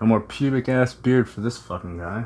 No more pubic ass beard for this fucking guy.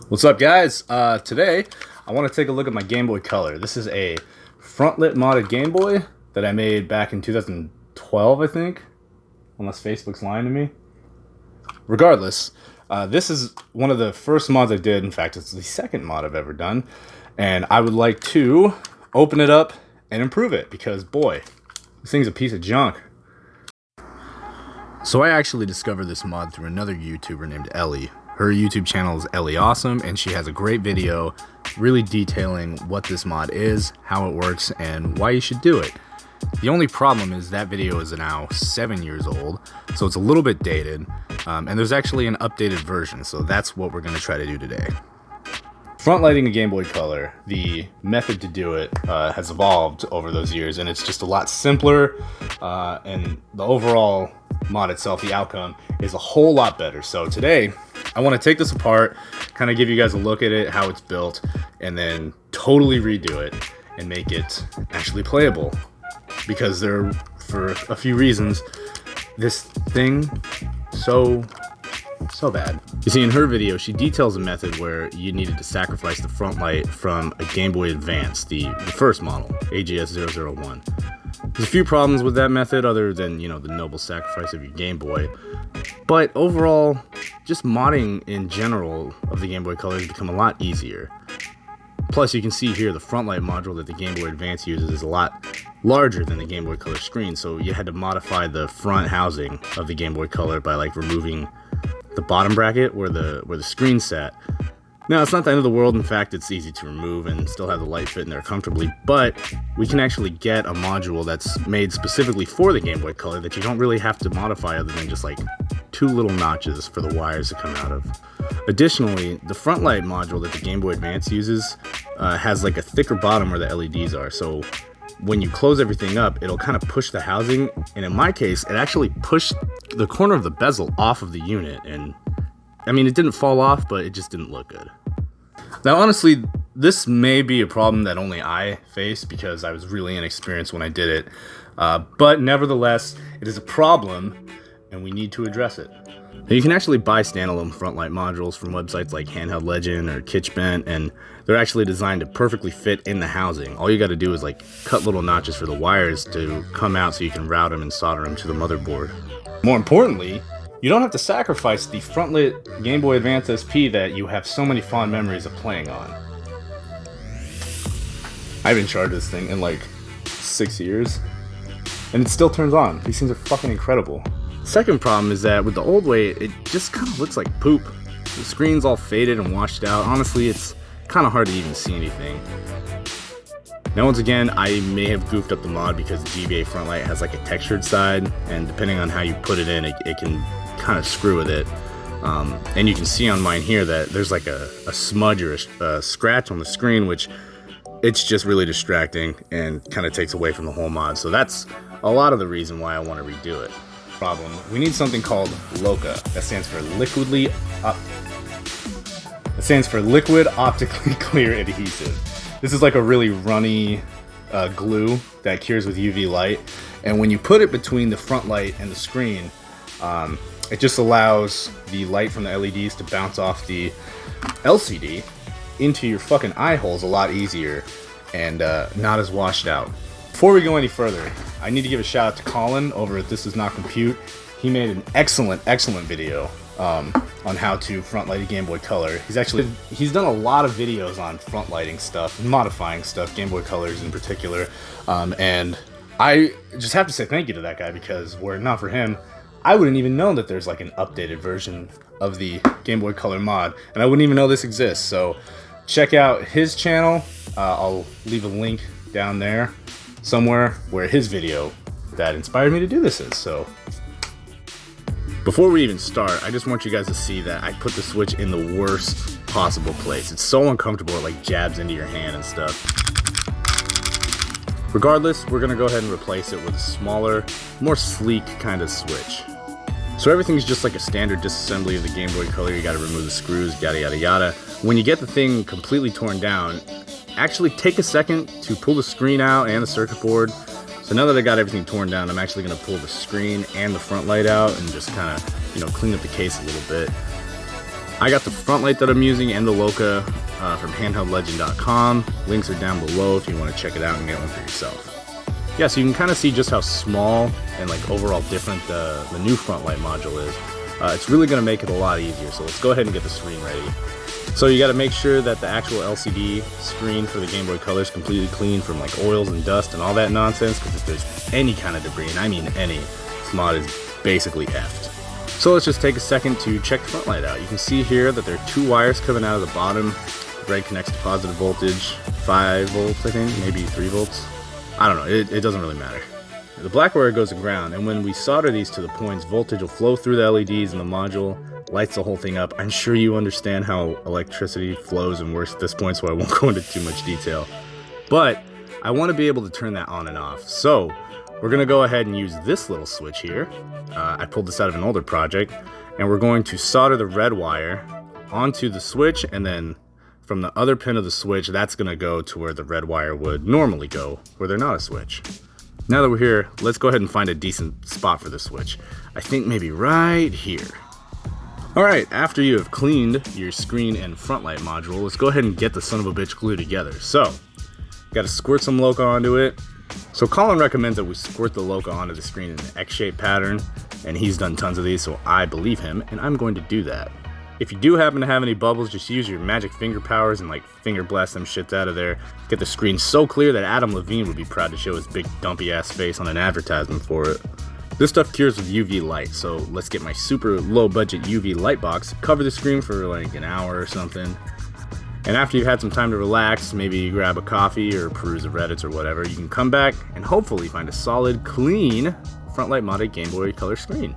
What's up, guys? Today I want to take a look at my Game Boy Color. This is a Frontlight modded Game Boy that I made back in 2012, I think, unless Facebook's lying to me. Regardless, this is one of the first mods I did. In fact, it's the second mod I've ever done, and I would like to open it up and improve it because, boy, this thing's a piece of junk. So I actually discovered this mod through another YouTuber named Ellie. Her YouTube channel is Ellie Awesome, and she has a great video really detailing what this mod is, how it works, and why you should do it. The only problem is that video is now 7 years old, so it's a little bit dated, and there's actually an updated version, so that's what we're going to try to do today. Frontlighting a Game Boy Color, the method to do it has evolved over those years, and it's just a lot simpler, and the overall mod itself, the outcome, is a whole lot better. So today, I want to take this apart, kind of give you guys a look at it, how it's built, and then totally redo it and make it actually playable. Because for a few reasons, this thing, so bad. You see, in her video, she details a method where you needed to sacrifice the Frontlight from a Game Boy Advance, the first model, AGS-001. There's a few problems with that method other than, you know, the noble sacrifice of your Game Boy. But overall, just modding in general of the Game Boy Color has become a lot easier. Plus, you can see here the Frontlight module that the Game Boy Advance uses is a lot larger than the Game Boy Color screen, so you had to modify the front housing of the Game Boy Color by like removing the bottom bracket where the screen sat. Now, it's not the end of the world. In fact, it's easy to remove and still have the light fit in there comfortably, but we can actually get a module that's made specifically for the Game Boy Color that you don't really have to modify other than just like two little notches for the wires to come out of. Additionally, the Frontlight module that the Game Boy Advance uses has like a thicker bottom where the LEDs are, so when you close everything up, it'll kind of push the housing, and in my case, it actually pushed the corner of the bezel off of the unit, and I mean, it didn't fall off, but it just didn't look good. Now, honestly, this may be a problem that only I face because I was really inexperienced when I did it, but nevertheless, it is a problem, and we need to address it. Now, you can actually buy standalone Frontlight modules from websites like Handheld Legend or Kitschbent, and they're actually designed to perfectly fit in the housing. All you got to do is like cut little notches for the wires to come out so you can route them and solder them to the motherboard. More importantly, you don't have to sacrifice the Frontlit Game Boy Advance SP that you have so many fond memories of playing on. I haven't charged this thing in like 6 years, and it still turns on. These things are fucking incredible. Second problem is that with the old way, it just kind of looks like poop. The screen's all faded and washed out. Honestly, it's kind of hard to even see anything. Now, once again, I may have goofed up the mod because the GBA Frontlight has like a textured side, and depending on how you put it in, it can kind of screw with it. And you can see on mine here that there's like a smudge or a scratch on the screen, which it's just really distracting and kind of takes away from the whole mod. So that's a lot of the reason why I want to redo it. Problem, we need something called LOCA. That stands for Liquid Optically Clear Adhesive. This is like a really runny glue that cures with UV light, and when you put it between the front light and the screen, it just allows the light from the LEDs to bounce off the LCD into your fucking eye holes a lot easier and not as washed out. Before we go any further, I need to give a shout out to Colin over at This Does Not Compute. He made an excellent video on how to front light a Game Boy Color. He's done a lot of videos on front lighting stuff, modifying stuff, Game Boy Colors in particular, and I just have to say thank you to that guy because were it not for him, I wouldn't even know that there's like an updated version of the Game Boy Color mod, and I wouldn't even know this exists. So check out his channel. I'll leave a link down there somewhere where his video that inspired me to do this is. So before we even start, I just want you guys to see that I put the switch in the worst possible place. It's so uncomfortable, it like jabs into your hand and stuff. Regardless, we're going to go ahead and replace it with a smaller, more sleek kind of switch. So everything's just like a standard disassembly of the Game Boy Color. You got to remove the screws, yada yada yada. When you get the thing completely torn down, actually take a second to pull the screen out and the circuit board. So now that I got everything torn down, I'm actually going to pull the screen and the front light out and just kind of, clean up the case a little bit. I got the front light that I'm using and the Loca from handheldlegend.com. Links are down below if you want to check it out and get one for yourself. Yeah, so you can kind of see just how small and overall different the new front light module is. It's really going to make it a lot easier, so let's go ahead and get the screen ready. So you got to make sure that the actual LCD screen for the Game Boy Color is completely clean from oils and dust and all that nonsense, because if there's any kind of debris, and I mean any, this mod is basically effed. So let's just take a second to check the front light out. You can see here that there are 2 wires coming out of the bottom. Red connects to positive voltage, 5 volts I think, maybe 3 volts. I don't know, it doesn't really matter. The black wire goes to ground, and when we solder these to the points, voltage will flow through the LEDs and the module, lights the whole thing up. I'm sure you understand how electricity flows and works at this point, so I won't go into too much detail. But I want to be able to turn that on and off. So we're going to go ahead and use this little switch here. I pulled this out of an older project, and we're going to solder the red wire onto the switch, and then from the other pin of the switch, that's going to go to where the red wire would normally go, where they're not a switch. Now that we're here, let's go ahead and find a decent spot for the switch. I think maybe right here. Alright, after you have cleaned your screen and front light module, let's go ahead and get the son of a bitch glued together. So, gotta squirt some Loca onto it. So Colin recommends that we squirt the Loca onto the screen in an X-shaped pattern, and he's done tons of these, so I believe him, and I'm going to do that. If you do happen to have any bubbles, just use your magic finger powers and finger blast them shits out of there. Get the screen so clear that Adam Levine would be proud to show his big dumpy ass face on an advertisement for it. This stuff cures with UV light, so let's get my super low budget UV light box, cover the screen for an hour or something. And after you've had some time to relax, maybe you grab a coffee or peruse the Reddits or whatever, you can come back and hopefully find a solid, clean, front light modded Game Boy Color screen.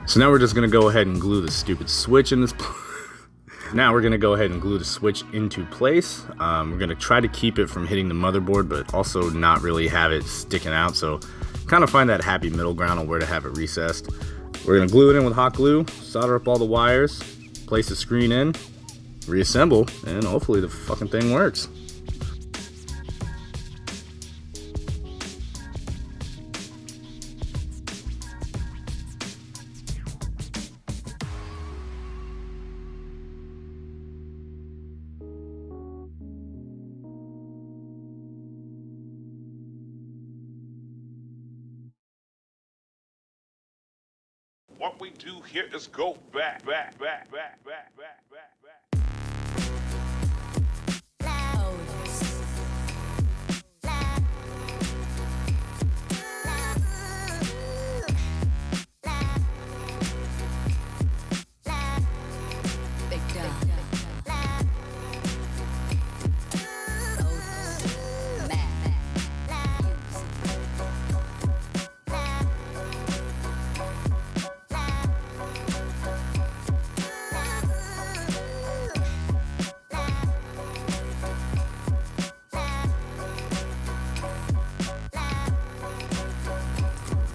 So now we're just going to go ahead and glue the stupid switch in this Now we're going to go ahead and glue the switch into place. We're going to try to keep it from hitting the motherboard, but also not really have it sticking out. So kind of find that happy middle ground on where to have it recessed. We're going to glue it in with hot glue, solder up all the wires, place the screen in, reassemble, and hopefully the fucking thing works. What we do here is go back.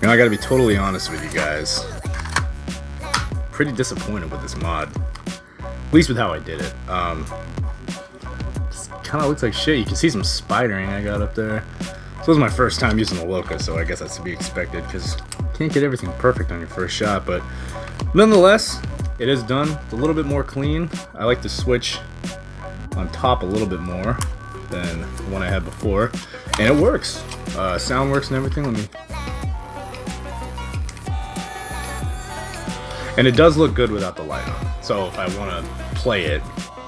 Now I gotta be totally honest with you guys. Pretty disappointed with this mod. At least with how I did it. Kind of looks like shit. You can see some spidering I got up there. This was my first time using the Loca, so I guess that's to be expected, because you can't get everything perfect on your first shot, but nonetheless, it is done. It's a little bit more clean. I like the switch on top a little bit more than the one I had before, and it works. Sound works and everything. Let me... And it does look good without the light on. So if I want to play it,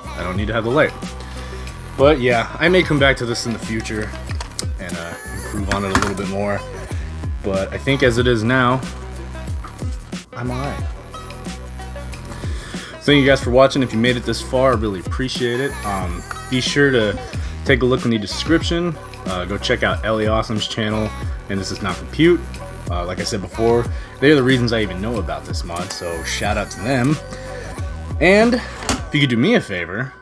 I don't need to have the light. But yeah, I may come back to this in the future and improve on it a little bit more. But I think as it is now, I'm alright. Thank you guys for watching. If you made it this far, I really appreciate it. Be sure to take a look in the description. Go check out Ellie Awesome's channel, and This Is Not Compute. Like I said before, they're the reasons I even know about this mod, so shout out to them. And if you could do me a favor,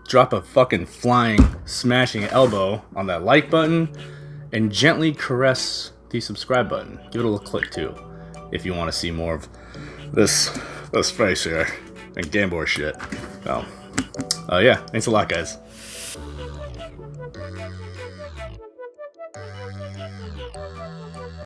drop a fucking flying, smashing elbow on that like button and gently caress the subscribe button. Give it a little click too, if you want to see more of this face here and Gameboy shit. So, yeah, thanks a lot, guys.